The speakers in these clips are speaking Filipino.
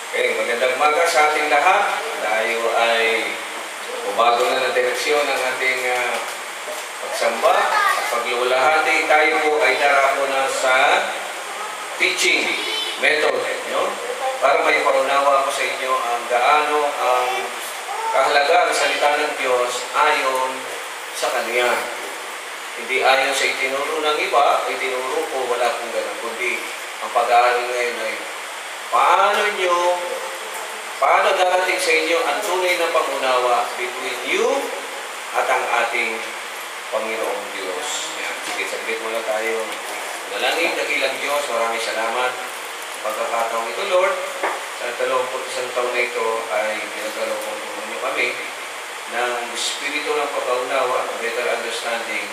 Okay, magandang umaga sa ating lahat. Tayo ay bago na ng direksyon ng ating pagsamba. Sa paglulahati, tayo po ay darako na sa teaching method. No? Para may paunawa ko sa inyo ang gaano ang kahalaga ng salita ng Diyos ayon sa Kanya. Hindi ayon sa itinuro ng iba, itinuro ko, wala pong ganun. Kundi ang pag-aaral ngayon ay paano darating sa inyo ang tunay na pangunawa between you at ang ating Panginoong Diyos. Yan. Sige, saglit muna tayo. Nalangin, dakilang Diyos, maraming salamat sa pagkakataong ito, Lord. Sa 21 taon na ito ay pinagkalooban niyo kami ng espiritu ng pagkaunawa, better understanding.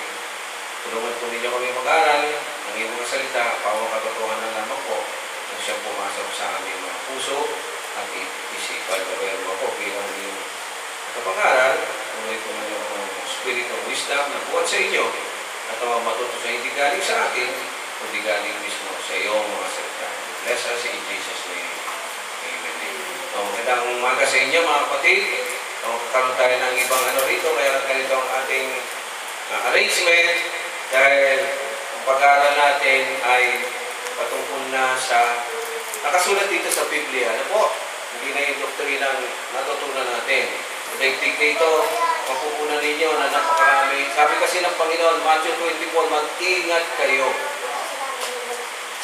Tulungan po ninyo kami mag-aral ng iyong mga salita, pawang katotohanan lamang po ang siyang pumasok sa aming mga puso at isipan. Gabayan mo ako bilang iyong kapag-aral. Tuloy po ninyo ang spirit of wisdom na buwan sa inyo at ang matuto sa hindi galing sa akin, kundi galing mismo sa iyong mga salita. Bless us in Jesus' name. Amen. Magandang umaga sa inyo mga kapatid. Magkakaroon tayo ng ibang rito, kaya ganito ang ating arrangement dahil ang pag-aaral natin ay patungkol na sa nakasulat dito sa Biblia. Ano po? Hindi na yung doktrinang natutunan natin. Daigdig dito, mapupunan ninyo na napakarami. Sabi kasi ng Panginoon, Matthew 24, mag-ingat kayo.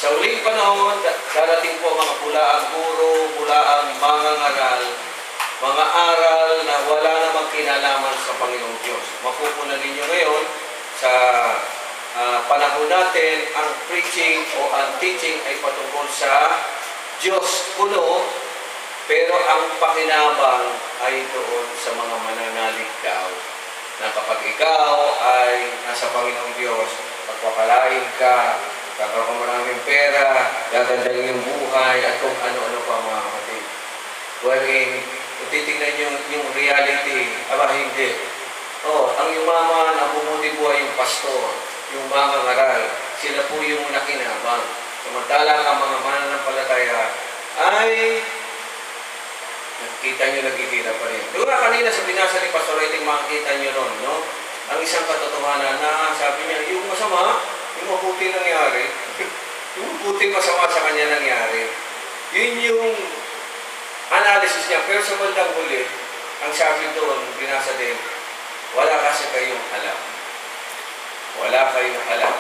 Sa uling panahon, darating po mga bulaang guro, bulaang mangangaral, mga aral na wala namang kinalaman sa Panginoong Diyos. Mapupunan ninyo ngayon sa panahon natin, ang preaching o ang teaching ay patungkol sa Diyos puno, pero ang pakinabang ay doon sa mga mananaligtaw na kapag ikaw ay nasa Panginoong Diyos, pagpapalain ka, kakaroon ka maraming pera, gagandahin yung buhay, at kung ano-ano pa mga kapatid. Wherein, kung titignan yung reality, hindi. Ang yumaman, ang bumuti buhay yung pastor, yung mga ngaral, sila po yung nakinabang. Samantalang ang mga mananampalataya ay nakikita nyo nagkikita pa rin. Doon nga kanina sa binasa ni Pastor Rating, makikita nyo ron, no? Ang isang katotohanan na sabi niya, yung masama, yung mabuti nangyari, yung mabuti masama sa kanya nangyari, yun yung analysis niya. Pero sa bandang huli, ang sabi doon, binasa din, wala kasi kayong alam. Wala kayong alam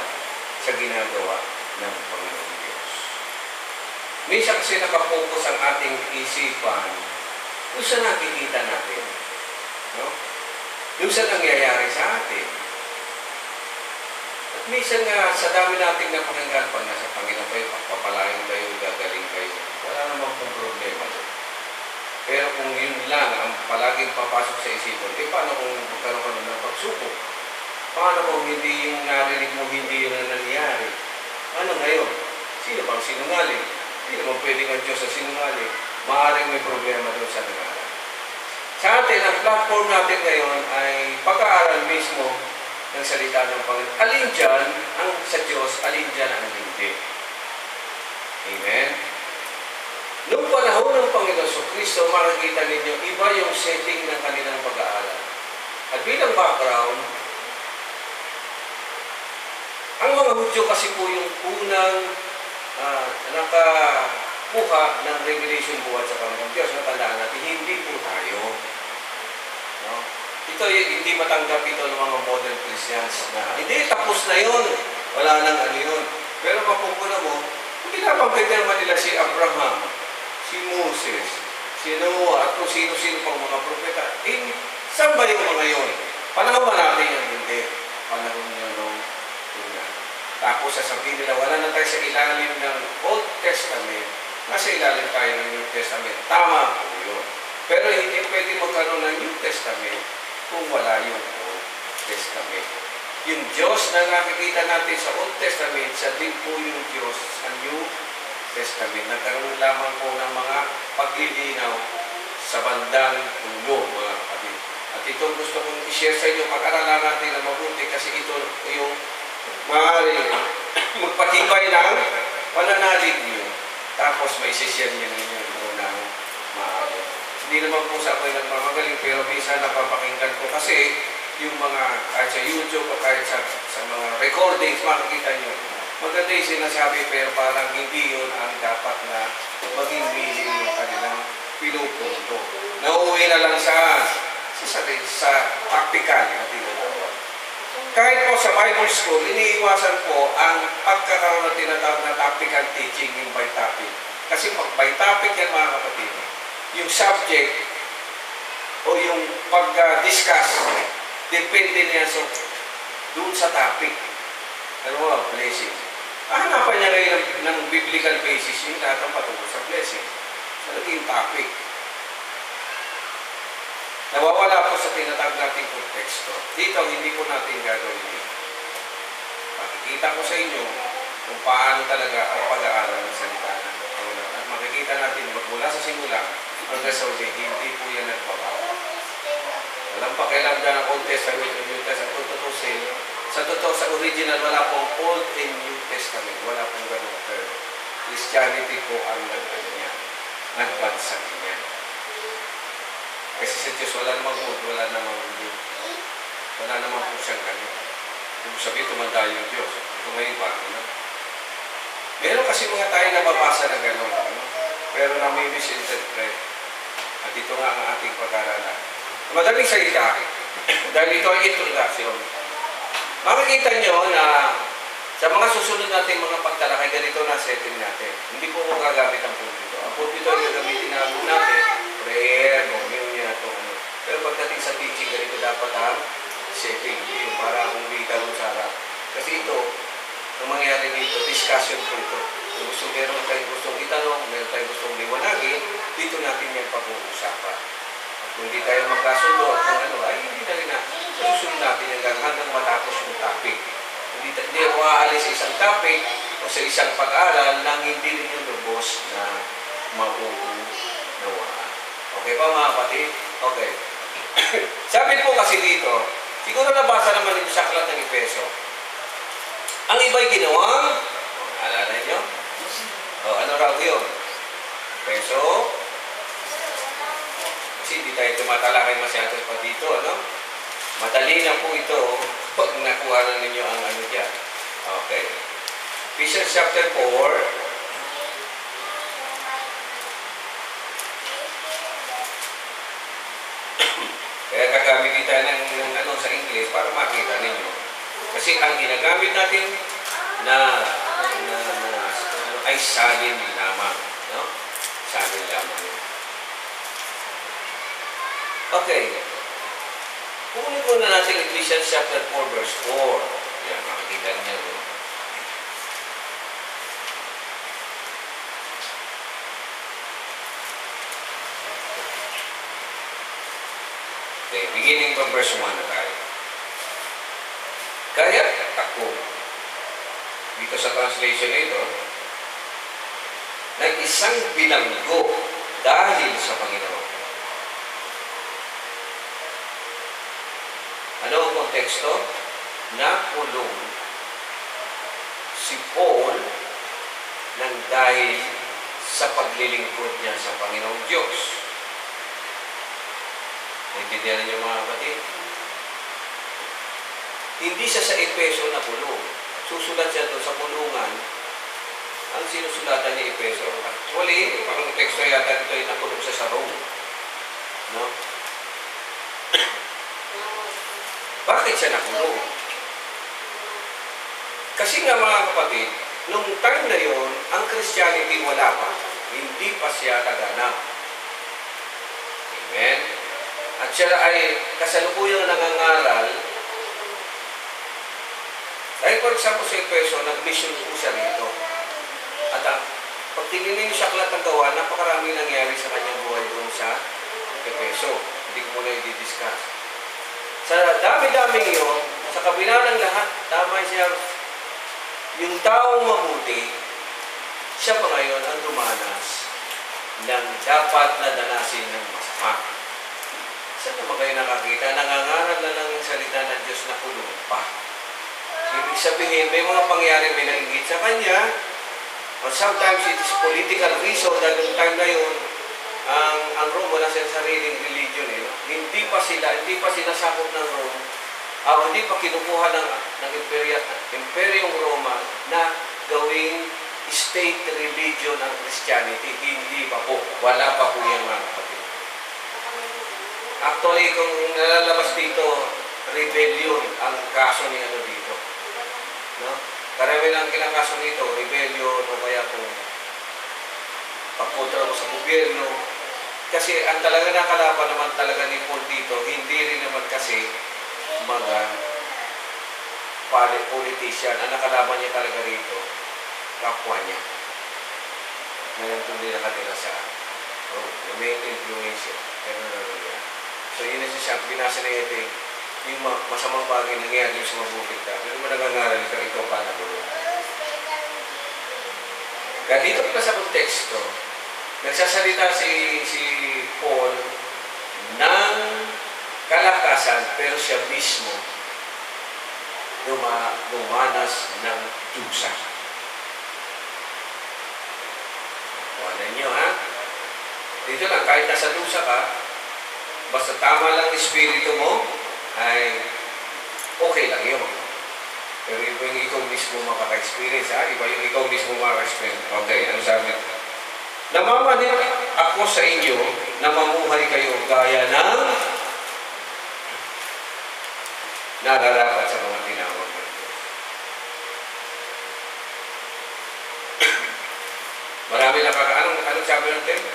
sa ginagawa ng Panginoong Diyos. Minsan kasi nakapokus ang ating isipan kung saan nakikita natin. No? Yung saan nangyayari sa atin. At minsan nga, sa dami nating napakinggan pag nasa Panginoon kayo, papalain kayo, gagaling kayo. Wala namang pong problema doon. Pero kung yun lang ang palaging papasok sa isipan, paano kung magkaroon ka ng pagsubok? Paano kung hindi yung narinig mo, hindi yun ang nangyari? Ano ngayon? Sino bang sinungaling? Hindi naman pwedeng ang Diyos sa sinungaling. Maaaring may problema doon sa nangaral. Sa atin, ang platform natin ngayon ay pag-aaral mismo ng salita ng Panginoon. Alin dyan ang sa Diyos, alin dyan ang hindi. Amen? Noong panahon ng Panginoon Kristo, makikita ninyo, iba yung setting ng kanilang pag-aaral. At bilang background, ang mga Hudyo kasi po yung unang nakakuha ng revelation buhat sa Panginoong Diyos. Natandaan natin, hindi po tayo. No? Ito hindi matanggap ito ng mga modern Christians na hindi, tapos na yun. Wala nang ano yun. Pero mapupunan mo, hindi nabanggit naman nila si Abraham, si Moses, si Noah, at kung sino-sino pang mga propeta. Saan ba yung mga yun? Panahon ba natin yung hindi? Panahon nyo nung una. Tapos sasabihin nila, wala na tayo sa ilalim ng Old Testament. Nasa ilalim tayo ng New Testament. Tama po yun. Pero hindi pwede magkaroon ng New Testament kung wala yung Old Testament. Yung Diyos na nakikita natin sa Old Testament, siya din po yung Diyos sa New Testament. Nagkaroon lamang po ng mga paglilinaw sa bandang dulo, mga kapatid. At ito gusto kong i-share sa inyo, pag-aralan natin na mabuti kasi ito yung maaaring magpatibay ng pananalig niyo. Tapos may isi-share niyo ninyo ng maaari. Hindi naman po sa ako'y nagmamagaling, pero minsan napapakinggan ko kasi yung mga, kahit sa YouTube o kahit sa mga recordings, makikita nyo, maganda yung sinasabi, pero parang hindi yun ang dapat na maging meaning ng kanilang pinupunto. Nauuwi na lang sa practical na tinatawag. Kahit po sa Bible School, iniiwasan po ang pagkakaroon ng tinatawag na tactical teaching yung by topic. Kasi pag by topic yan mga kapatid, yung subject o yung pag-discuss, depende niya doon sa topic. Ano mo, blessing. Hanapan niya ngayon ng biblical basis yung lahat ang patungkol sa blessing. Sa naging topic. Nawawala po sa tinatawag nating konteksto. Dito, hindi po natin gagawin yun. Makikita ko sa inyo kung paano talaga ang pag-aaral ng salita ng Panginoon. At makikita natin magmula sa simula hanggang sa uli, hindi po yan nagbabago. Walang pakialam dyan ang Old Testament at New Testament. Sa totoo, sa original, wala pong Old and New Testament. Wala pong ganun term. Christianity po ang nagbansag niya. Kasi sa Diyos, wala namang Old, wala namang New. Wala namang po siyang ganun. Kung sabihin, tumanda yung Diyos. Ito may bago na. Meron kasi mga tayo nababasa na gano'n. Pero na may misinterpret. At ito nga ang ating pag-aralan. Madaling salita, dahil ito ay introduction, makikita nyo na sa mga susunod nating mga pagtalakay, ganito na setting natin. Hindi po kung gagamit ang pulpito. Ang pulpito ay gagamitin natin, prayer, communion, ano. Pero pagdating sa teaching, ganito dapat ang setting. Yung para kung bigkaroon sa harap. Kasi ito, ang mangyayari dito, discussion po ito. Kung meron tayong gustong itanong, meron tayong gustong liwanagin, dito natin yung pag-uusapan. At kung hindi tayo magkasundo at kung ano, ay hindi na rin na susunod natin hanggang matapos yung topic. Hindi ako aalis sa isang topic o sa isang pag-aaral nang hindi rin yung lubos na mauunawaan. Okay pa mga kapatid? Okay. Sabi po kasi dito, siguro nabasa naman rin sa aklat ng Efeso. Ang iba'y ginawang, alala nyo? Ano raw yun? Efeso, kasi hindi tayo tumatalakay masyado pa dito, ano? Madali na po ito pag nakuha na ninyo ang ano dyan. Okay. Ephesians chapter 4. Kaya gagamit tayo ng ano sa English para makita ninyo. Kasi ang ginagamit natin ay salin lamang. No? Salin lamang. Okay. Kunin ko na natin Ephesians chapter 4 verse 4. Yan, makikita niyo. Okay, beginning from verse 1 na tayo. Kaya ako, dito sa translation nito, na isang bilanggo dahil sa Panginoon. Ano ang konteksto? Nakulong si Paul nang dahil sa paglilingkod niya sa Panginoong Diyos. Naintindihan niyo mga kapatid? Hindi siya sa Efeso nakulong. Susulat siya doon sa kulungan. Ang sinusulatan niya Efeso. Actually, ang teksto yata ito ay nakulong siya sa Rome. No? Bakit siya nakulong? Kasi nga mga kapatid, nung time na yon, ang Christianity wala pa. Hindi pa siya naganap. Amen? At siya ay kasalukuyang nangangaral. Dahil for example sa Efeso, nag-mission po siya rito. At pag tininin niyo siya aklat ng Gawa, napakarami nangyari sa kanyang buhay doon sa Efeso. Hindi ko muna i-discuss. Sa dami-daming yun, sa kabila ng lahat, tama siya, yung taong mabuti, siya pa ngayon ang dumanas ng dapat na danasin ng masama. Saan naman kayo nakakita? Nangangaral na lang yung salita ng Diyos na kulong pa. Ibig sabihin, may mga pangyari may nainggit sa kanya, or sometimes it is political reason dahil yung time na yun, sariling religion eh. No? Hindi pa sila sakop ng Rome, hindi pa kinukuha ng Imperyong Roma na gawing state religion ng Christianity. Hindi pa po. Wala pa po yan, mga kapatid. Actually, kung nalalabas dito, rebellion ang kaso ni ano dito. No? Karami lang kinakaso nito, rebellion o kaya kung pagkontra mo sa gobyerno. Kasi ang talaga nakalaban naman talaga ni Paul dito, hindi rin naman kasi mga politician. Ang nakalaban niya talaga rito, kapwa niya. Ngayon kung hindi nakatira sa the main influence. So yun ang siya, binasa na ito yung masamang bagay nangyari sa mabuting tao. Pero mo nangangaral ka ikaw pa na bulo. Kaya dito kita sa konteksto, nagsasalita si Paul ng kalakasan, pero siya mismo dumanas ng dusa. Kuhanan nyo, ha? Dito lang, kahit nasa dusa ka, basta tama lang espiritu mo, ay okay lang yun. Pero iba yung ikaw mismo makaka-experience, ha? Iba yung ikaw mismo makaka-experience. Okay, ano sabi? Namamanin ako sa inyo na mamuhay kayo gaya ng nararapat sa mga tinawag ng Diyos. Marami anong sabi ng tema?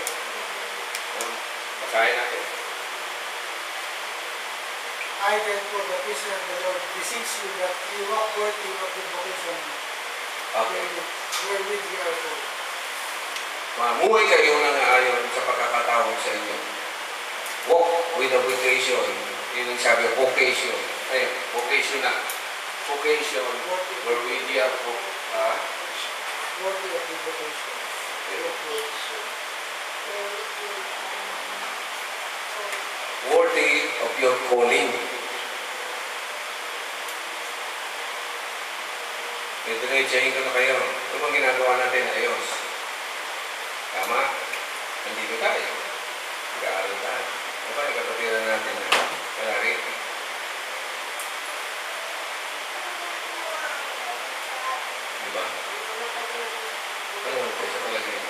Basahin natin. I therefore, the prisoner of the Lord, beseech you that you walk worthy of the vocation wherewith you are called. Mamuhay kayo ng ayon sa pagkakatawag sa inyo. Walk with the vocation. Yun ang sabi, vocation. Ayun, vocation na. Vocation, wherewith you are called. Worthy of the vocation. Worthy of your calling. Diretsahin ko na kayo. Ito bang ginagawa natin? Ayos. Tama? Nandito tayo. Nag-aaral tayo. Ito ba, nagkatatiran natin na wala rin. Diba? Ano ang pwesa talaga yun?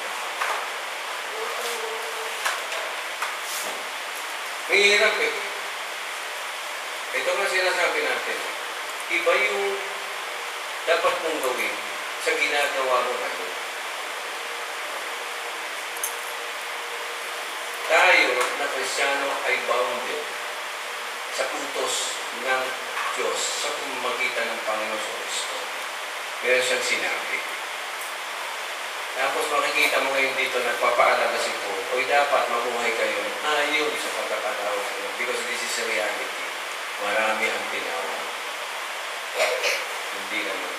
May hirap eh. Ito nga sinasabi natin. Iba yung dapat mong gawin sa ginagawa mo ngayon. Tayo na Kristiyano ay bounded sa utos ng Diyos sa pamamagitan ng Panginoon sa Kristo. Meron siyang sinabi. Tapos makikita mo ngayon dito nagpapaalaga si Paul, o dapat mamuhay kayo ayon sa pagkakatawag sa inyo because this is a reality. Marami ang tinawag. Hindi naman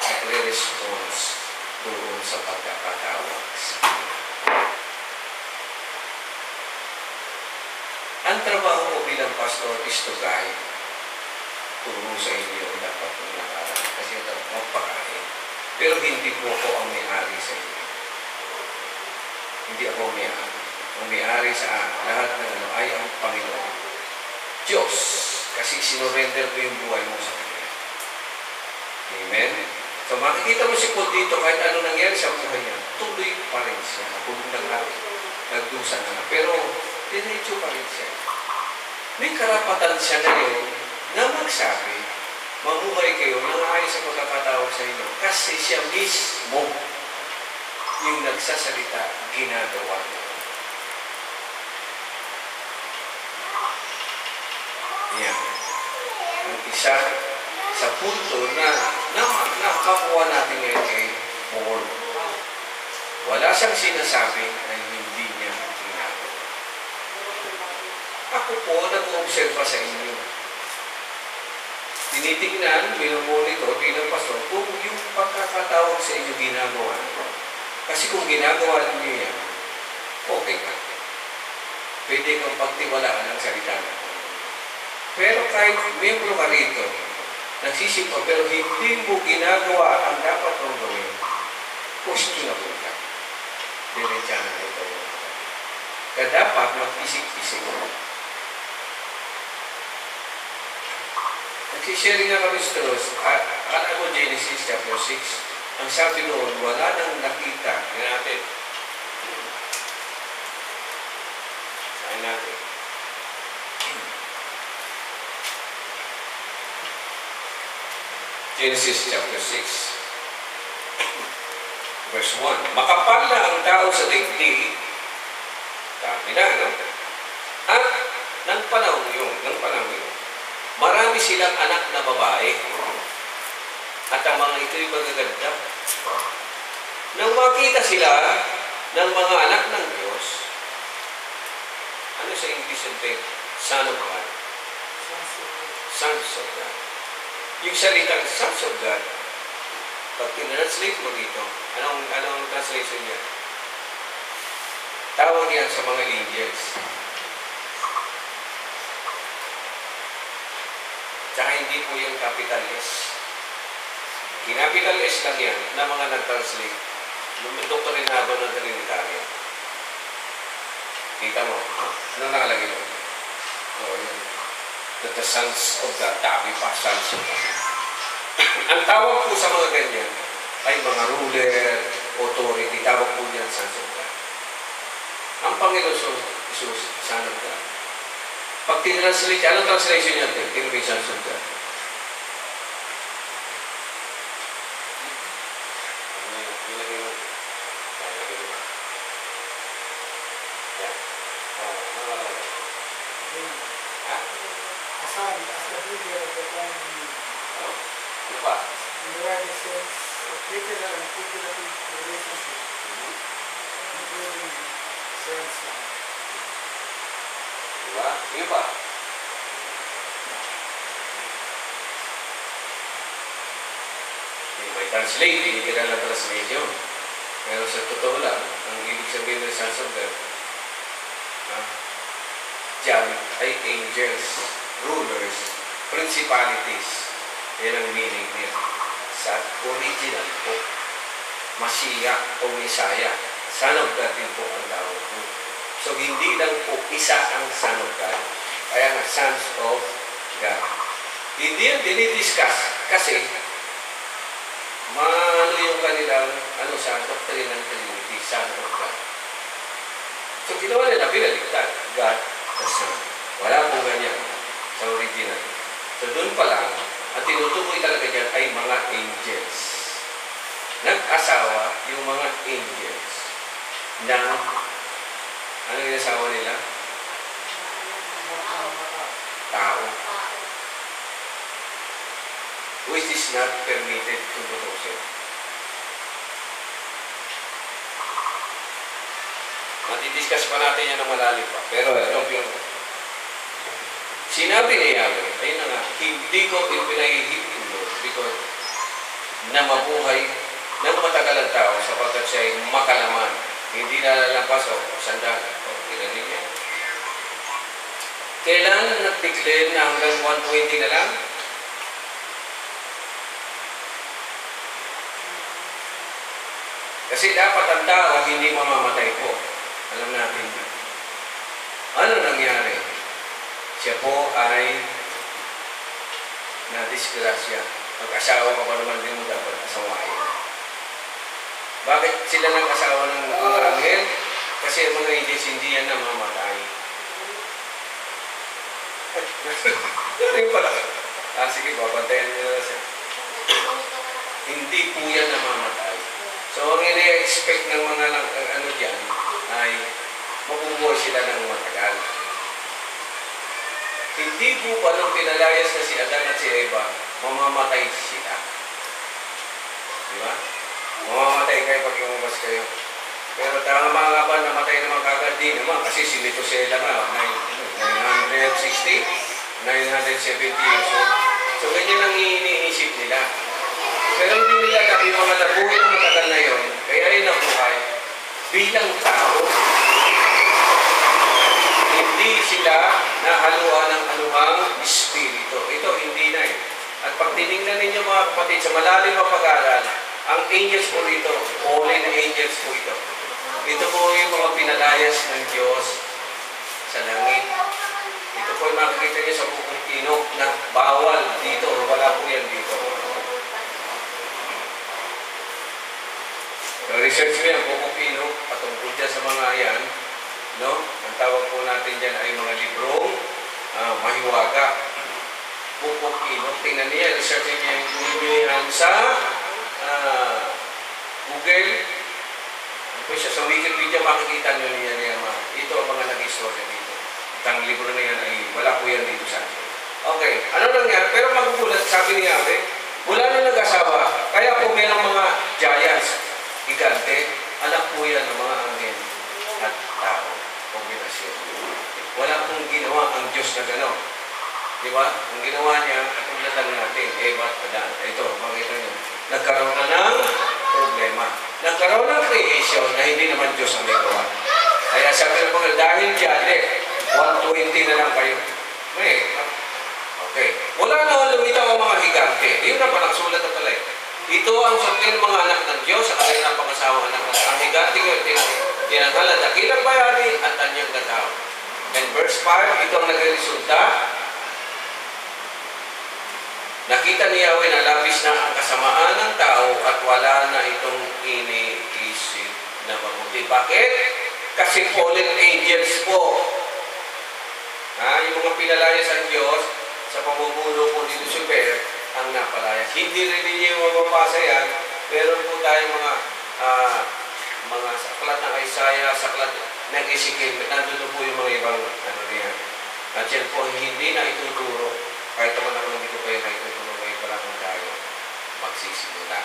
nagre-response doon sa pagkakatawag sa inyo. Ang trabaho ko bilang pastor is to guide. Turo sa inyo ang dapat mong nakaral. Kasi ito, magpakain. Pero hindi po ako ang may-ari sa inyo. Hindi ako may-ari. Ang may-ari sa lahat ng ano ay ang Panginoon. Diyos. Kasi sinurrender ko yung buhay mo sa Kanya. Amen? So makikita mo si Paul dito kahit ano nangyari sa buhay niya, tuloy pa rin siya. Kung nagdusa na. Pero diretso pa rin siya. May karapatan siya ngayon na magsabi, mamuhay kayo nang ayon sa pagkakatawag sa inyo. Kasi siya mismo yung nagsasalita, ginagawa niya. Yan. Ang isa sa punto na nakakuha natin ngayon kay Paul. Wala siyang sinasabi na hindi niya ginagawa. Ako po, nag-uobserva sa inyo. Tinitingnan, minumonitor, bilang pastor, kung yung pagkakatawag sa inyo ginagawa. Kasi kung ginagawa niyo yan, okay ka. Pwede kang pagtiwalaan ng salita na. Pero kahit membro ka rito, nagsisimpa, pero hindi mo ginagawa ang dapat mong gawin, questionable ka. Diretsahan na ito. Kaya dapat mag-isip-isip. Nagsisharing nga kami sa Diyos, akala mo Genesis chapter 6, ang sabi doon, wala nang nakita. Yan natin. Sain natin. Genesis chapter 6. Verse 1. Makapal na ang tao sa daigdig. Dami na, no? At ng panahon yun, marami silang anak na babae. At ang mga ito'y magaganda. Nang makita sila ng mga anak ng Diyos, ano sa English natin? Son of God. Sons of God. Yung salitang sons of God, pag tinranslate mo dito, anong translation niya? Tawag yan sa mga angels. Tsaka hindi po yung capital S. Kinapital S lang yan na mga nag-translate. Doktorinado ng Trinitaria. Kita mo? Anong nakalagay doon? Oh, yun. That the sons of God, dami pa, sons of God. Ang tawag po sa mga ganyan ay mga ruler, authority, tawag po yan sons of God. Ang Panginoon Jesus, son of God. Pag tinranslate, anong translation niya? Tinranslate sons of God. Diba? Iyo pa. May translate, hindi kilala translation. Pero sa totoo lang, ang ibig sabihin ng sons of God, diyan ay angels, rulers, principalities. Yan ang meaning niya. Sa original po, Masiya o Messiah, son of God din po ang tawag po. So, hindi lang po isa ang son of God. Kaya nga, sons of God. Hindi yan dinidiscuss kasi maano yung kanilang sa doctrine ng Trinity, son of God. So, ginawa nila binaligtad, God the Son. Wala pong ganyan sa original. So, doon pa lang, ang tinutukoy talaga dyan ay mga angels. Nag-asawa yung mga angels ng ano yung asawa nila? Tao. Which is not permitted to reproduce. Matidiscuss pa natin yan ng malalim pa. Pero sinabi ni Yahweh, ayun na nga, hindi ko ipinahihipin mo because na mabuhay ng matagal ang tao sapagkat siya ay makalaman. Hindi na lalampas o sandala. Ginanil niya. Kailan nag-declare na hanggang 120 na lang? Kasi dapat ang tao hindi mamamatay po. Alam natin. Ano nangyari? Siya po ay na-disgrasya. Mag-asawa ka pa naman din mo dapat asawain. Bakit sila nag-asawa ng mga anghel? Kasi mga angels hindi yan namamatay. Ano pala? Sige, babantayan nyo na siya. Hindi po yan namamatay. So, ang ina-expect ng mga dyan ay mabubuhay sila ng matagal. Hindi po pa nung pinalayas na si Adan at si Eva, mamamatay sila. Di ba? Mamamatay kayo pag lumabas kayo. Pero tama mga ba, namatay naman kagad din naman kasi si Methuselah nga, 960, 970 years old. So, ganyan ang iniisip nila. Pero hindi nila yung mga nabuhay ng matagal na yun, kaya yun ang buhay bilang tao. Hindi sila nahaluan ng anumang espiritu. Ito, hindi na eh. At pag tinignan ninyo mga kapatid, sa malalim na pag-aaral, ang angels po rito, fallen angels po ito. Ito po yung mga pinalayas ng Diyos sa langit. Ito po yung makikita niyo sa bukong Enoch na bawal dito. Wala po yan dito. Research mo yan, bukong Enoch, patungkol dyan sa mga yan. No? Ang tawag po natin dyan ay mga librong mahiwaga. Bukong Enoch. Tingnan niya, research niya yung bumibinihan sa Google. Ano siya sa Wikipedia, makikita nyo niya. Ito ang mga nag-istorya dito. Ang libro na yan ay wala po yan dito sa akin. Okay, ano nangyari? Pero magugulat, sabi ni Ate, wala na nag-asawa. Kaya po mayroong mga giants, gigante, anak po yan ng mga angel at tao. Kombinasyon. Wala pong ginawa ang Diyos na gano'n. Di ba? Ang ginawa niya, tulad lang natin, ba't adan? Ito, makita niyo. Nagkaroon na ng problema. Nagkaroon ng creation na hindi naman Diyos ang may gawa. Kaya sabi ko, dahil dyan, 120 na lang kayo. Okay. Wala na lumitaw ang mga higante. Yun na palang sulat na pala. Ito ang sabihin ng mga anak ng Diyos sa kanilang pangasawa anak ng ang higante ko tinanghalan dakilang bayani at anyang katao. And verse 5, ito ang nagresulta. Nakita ni Yahweh na labis na ang kasamaan ng tao at wala na itong iniisip na mabuti. Bakit? Kasi fallen angels po. Yung mga pinalayas ng Diyos sa pamumuno po ni Lucifer ang napalayas. Hindi rin ninyo yung mababasa yan. Meron po tayong mga sa aklat ng Isaiah, sa aklat ng Ezekiel. Nandito po yung mga ibang niya. At yan po hindi na ituturo. Kahit naman ako hindi ko pa yun na ituturo. Ngayon pa lang tayo magsisimula.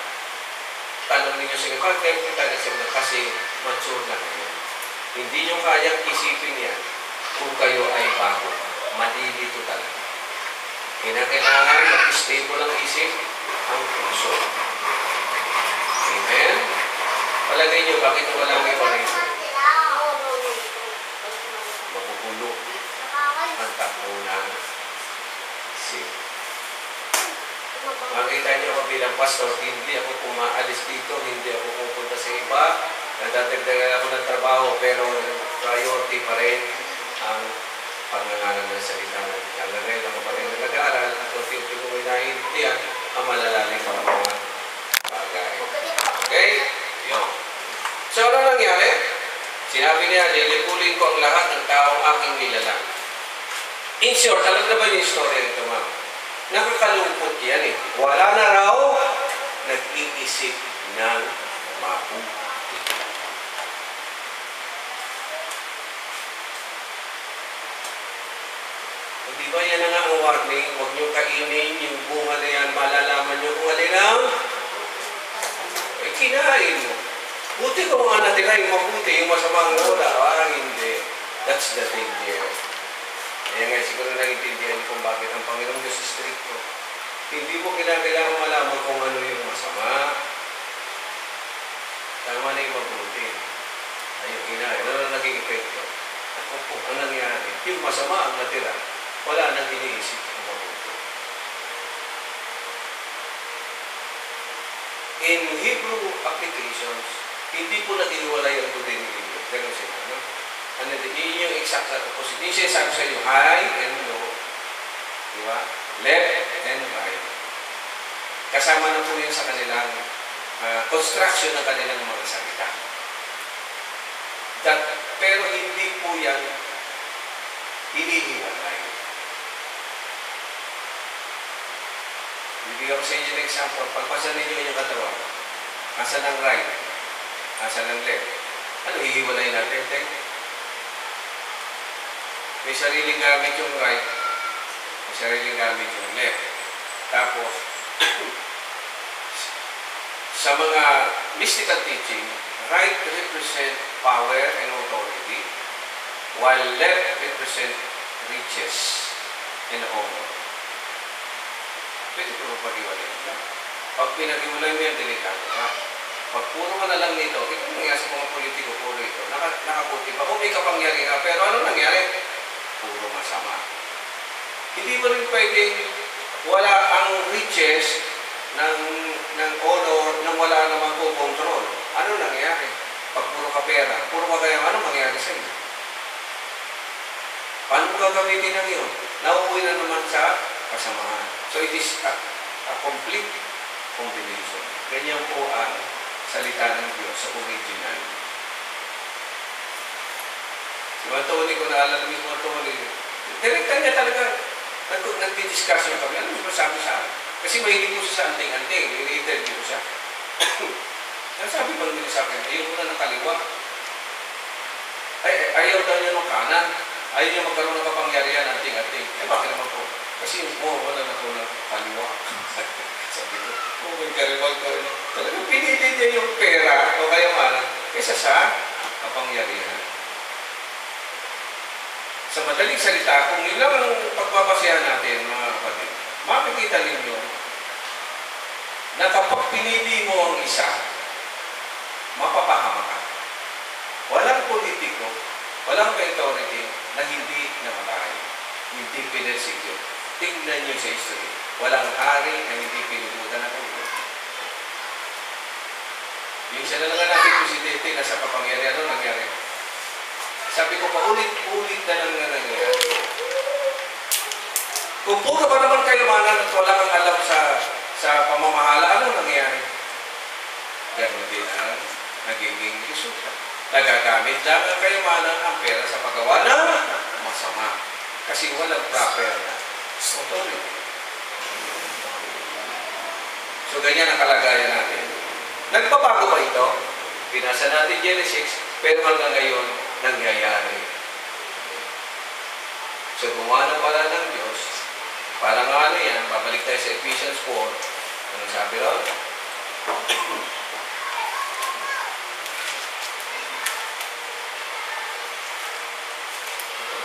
Tanong ninyo sa inyo, bakit kayo tayo nagsimula? Kasi mature na kayo. Hindi nyo kayang isipin yan kung kayo ay bago. Malilito talaga. Kailangan mag-stable ang isip ang puso. Amen? Palagay nyo, bakit wala may parito? Magugulo ang tapunan. Makita niyo ako bilang pastor, hindi ako pumaalis dito, hindi ako pupunta sa iba. Nadadagdagan ako ng trabaho, pero priority pa rin ang pangangalan ng salita ng hanggang ngayon ako pa rin nag-aaral at unti-unti ko may naiintindihan ang malalalim ang mga bagay. Okay? Yun. So, ano nangyari? Sinabi niya, lilipulin ko ang lahat ng taong aking nilalang. In short, alam na ba yung story nito, ma'am? Nakakalungkot yan eh. Wala na raw nag-iisip ng mabuti. Di ba yan na nga ang warning? Huwag nyo kainin yung bunga na yan. Malalaman nyo kung alin ang kinain mo. Buti kung ang natira yung mabuti, yung masamang wala. Hindi. That's the danger. Kaya nga siguro naiintindihan kung bakit ang Panginoong Diyos stricto. Hindi mo kailangan malaman kung ano yung masama. Tama na yung mabuti. Ayun, kinain. Ano na naging epekto? Ako po, ang nangyari, yung masama ang natira, wala nang iniisip ang mabuti. In Hebrew applications, hindi po nag-iwalay ang good and evil. Ganun sila, no? Ano, yun yung exact na opposite. Yung sinasabi sa iyo, high and low. Di ba? Left and right. Kasama na po yun sa kanilang construction ng kanilang mga salita. Pero hindi po yan inihiwalay. Bibigyan ko sa inyo ng example. Pagpasa ninyo yung katawan, asa ng right, asa ng left. Ano hihiwalay natin? May sariling gamit yung right, may sariling gamit yung left. Tapos, sa mga mystical teaching, right represent power and authority, while left represent riches and honor. Pwede ko pag-iwalay nila. Pag pinag-iwalay mo yan, delikado ka. Pag puro ka na lang nito, ito nangyari sa mga politiko, puro ito. Nakabuti pa. May kapangyari ka, pero ano nangyari? Puro masama. Hindi mo rin pwedeng wala ang riches ng honor nang wala namang control. Ano nangyari? Pag puro ka pera, puro ka kaya ano mangyayari sa iyo? Paano mo gagamitin ang iyon? Nauuwi na naman sa kasamaan. So it is a complete combination. Ganyan po ang salita ng Diyos sa original. Si Tony, kung naalala mo si Tony, direkta niya talaga, nag-discussion kami. Ano mo sabi sa akin? Kasi mahilig po siya sa anting-anting. I-interview ko siya. Sabi pa rin sa akin, ayaw mo na ng kaliwa. Ayaw daw niya ng kanan. Ayaw niya magkaroon ng kapangyarihan anting-anting. Bakit naman po? Kasi wala na po ng kaliwa. Sabi ko, may kaliwa ko. Talagang pinili niya yung pera o kayamanan kaysa sa kapangyarihan. Sa madaling salita, kung yun lang ang pagpapasyahan natin, mga kapatid, makikita ninyo na kapag pinili mo ang isa, mapapahama ka. Walang politiko, walang authority na hindi namatay, hindi pinersecute. Tingnan nyo sa history. Walang hari na hindi pinubutan ng ulo. Yung siya na nga natin presidente na sa kapangyarihan, ano nangyari? Sabi ko, paulit-ulit na lang na nangyari. Kung puro ba naman kayamanan at wala kang alam sa pamamahala, ano nangyari? Ganon din ang nagiging resulta. Nagagamit lang ang kayamanan ang pera sa paggawa ng masama. Kasi walang proper na authority. So, ganyan ang kalagayan natin. Nagpabago ba ito? Pinasa natin Genesis, pero hanggang ngayon, nangyayari. So, gumawa ng pala ng Diyos. Parang ano yan, babalik tayo sa Ephesians 4. Anong sabi ron?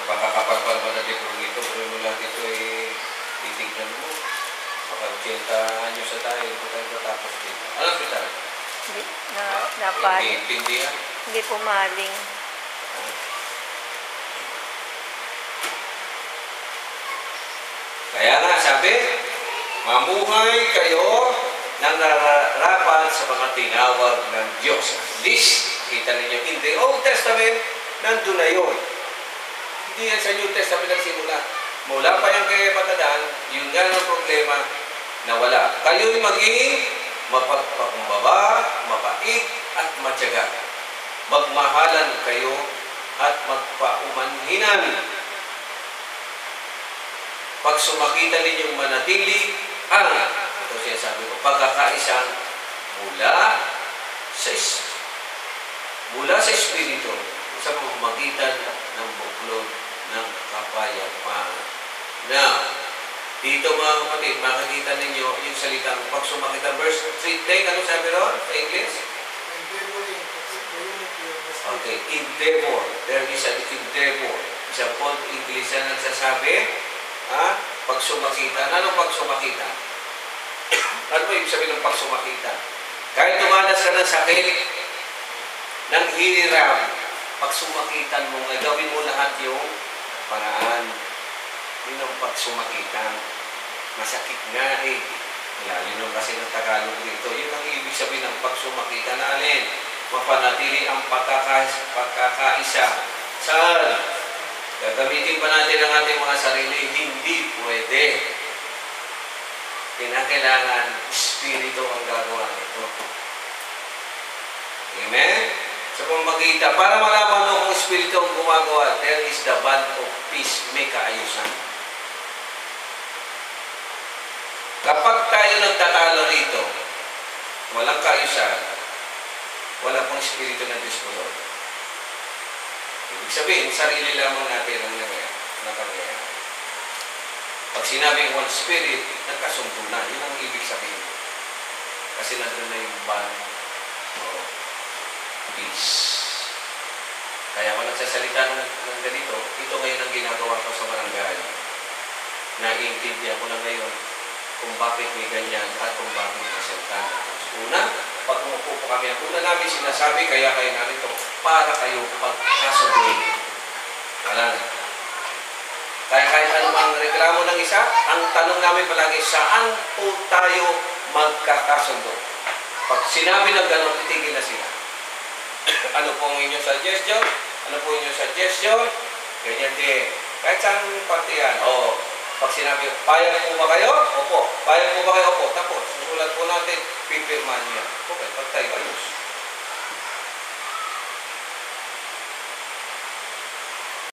Pakakapagpal ba natin kung ito? Pero mo lang ito titignan mo. Baka 80 anyos na tayo, ito tayo matapos dito. Ano kita? Hindi Hindi pumaling. Kaya nga sabi, mamuhay kayo ng nararapat sa mga tinawag ng Diyos. This, kita ninyo, in the Old Testament, nandun na yun. Hindi yan sa New Testament nagsimula. Mula pa yan kay Matadaan, yun nga ang problema na wala. Kayo'y maging mapagpakumbaba, mapait, at matyaga. Magmahalan kayo at magpaumanhinan. Pag sumakita ninyong manatili ang, ito siya sabi ko, pagkakaisang mula sa Espiritu sa pamamagitan ng buklod ng kapayapaan. Now, dito mga kapatid, makikita ninyo yung salitang pag sumakita. Verse 3:10, ano sabi ron sa English? Okay, endeavor. There is an endeavor. Isang Old English na nagsasabi, pag sumakita. Ano pag sumakita? Ano ba yung sabihin ng pag sumakita? Kahit tumanas ka ng sakit, ng hirap, pag sumakitan mo, gawin mo lahat yung paraan. Yun ang pag sumakitan. Masakit nga eh. Lalo kasi ng Tagalog dito. Yun ang ibig sabihin ng pag sumakita na alin. Mapanatili ang pagkakaisa. Saan? Gagamitin pa natin ang ating mga sarili. Hindi pwede. Kinakailangan Espiritu ang gagawa nito. Amen? Sa pamamagitan, para malaman mo kung Espiritu ang gumagawa, there is the bond of peace. May kaayusan. Kapag tayo nagtatalo rito, walang kaayusan, wala pong Espiritu ng Diyos po doon. Ibig sabihin, sarili lamang natin ang nangyayari. Pag sinabing one spirit, nagkasundo na. Yun ang ibig sabihin. Kasi nandun na yung bond of peace. Kaya kung nagsasalita ng ganito, ito ngayon ang ginagawa ko sa barangay. Naiintindihan ko na ngayon kung bakit may ganyan at kung bakit may salita. Una, pag umupo po kami, ang una namin sinasabi, kaya kayo narito, para kayo pagkasunduin. Wala na. Kaya kahit anumang reklamo ng isa, ang tanong namin palagi, saan po tayo magkakasundo? Pag sinabi ng gano'n, titigil na sila. Ano po ang inyong suggestion? Ano po inyong suggestion? Ganyan din. Kahit saan parte yan. O, pag sinabi, payag po ba kayo? Opo. Payag po ba kayo? Opo. Tapos, susulat po natin, pipirman niya. Okay, pagtay, ayos.